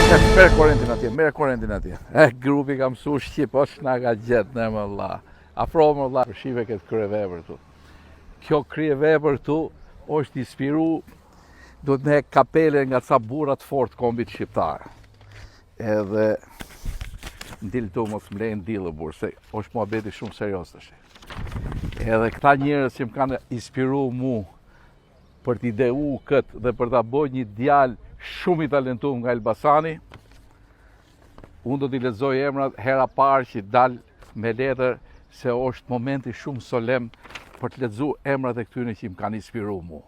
Merë korentin atje. Grupi ka mësu Shqip, është nga ka gjetë në më Allah. Afro më Allah, shive këtë kryevepër tu. Kjo kryevepër tu është inspiru, do të ne kapele nga ca burat fort kombit shqiptarë. Edhe ndilë tu mos mlejnë dilë burë, se është muhabeti shumë serios të shi. Edhe këta njerëz që më kanë inspiru mu për t'ideu këtë dhe për t'a bojë një djalë shumë i talentuar nga Elbasani, unë do t'i lexoj emrat hera parë që dalë me letër, se është momenti shumë solem për të lexuar emrat e këtyre që më kanë inspiruar mu,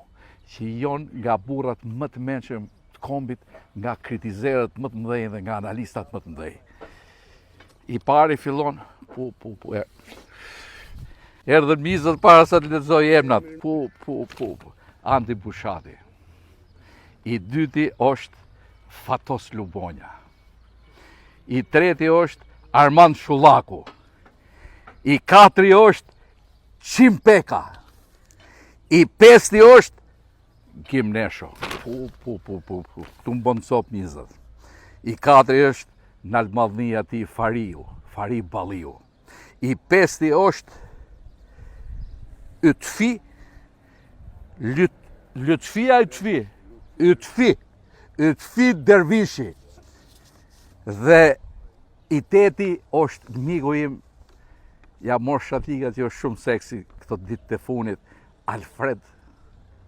që janë nga burrat më të mençur të kombit, nga kritizerët më të mëdhenj dhe nga analistat më të mëdhenj. I pari fillon, erdhën mizët para sa të lexoj emrat, Andi Bushati. I dyti është Fatos Lubonja. I treti është Armand Shullaku. I katri është Qim Peka. I pesti është Kim Nesho. Tu më bënë cop njëzët. I katri është nalmadhnia ti Fariu, Fari Balliu. I pesti është Ytfi, Ytfi Dervishi. Dhe i teti është miku im, ja mor shatikat që është shumë seksi këto ditë të funit, Alfred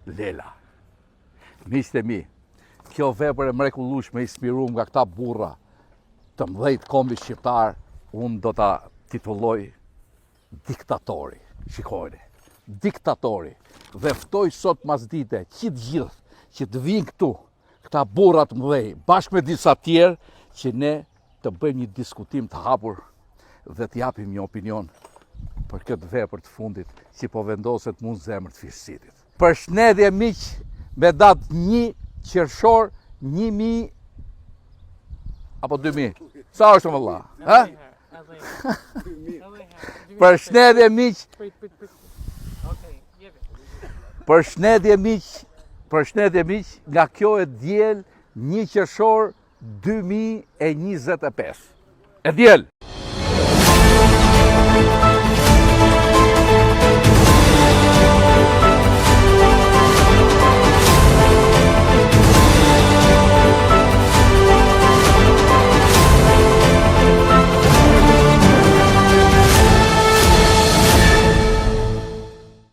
Lela. Miqtë e mi, kjo vepër e mrekullueshme inspiruar nga këta burra të mëdhenj kombit shqiptar, unë do ta titulloj Diktatori. Shikojeni, Diktatori. Dhe ftoj sot masdite që të gjithë që të vinë këtu, këta burra të mëdhenj, bashkë me disa tjerë, që ne të bëjmë një diskutim të hapur dhe të japim një opinion për këtë vepër të fundit që po vendoset mund zemër të Fishësitit. Përshëndetje miq, me datë 1 qershor 1000 apo 2000. Sa është më valla? Ha? Përshëndetje miq. Përshëndetje miq, nga kjo e diel 1 qershor 2025. E diel.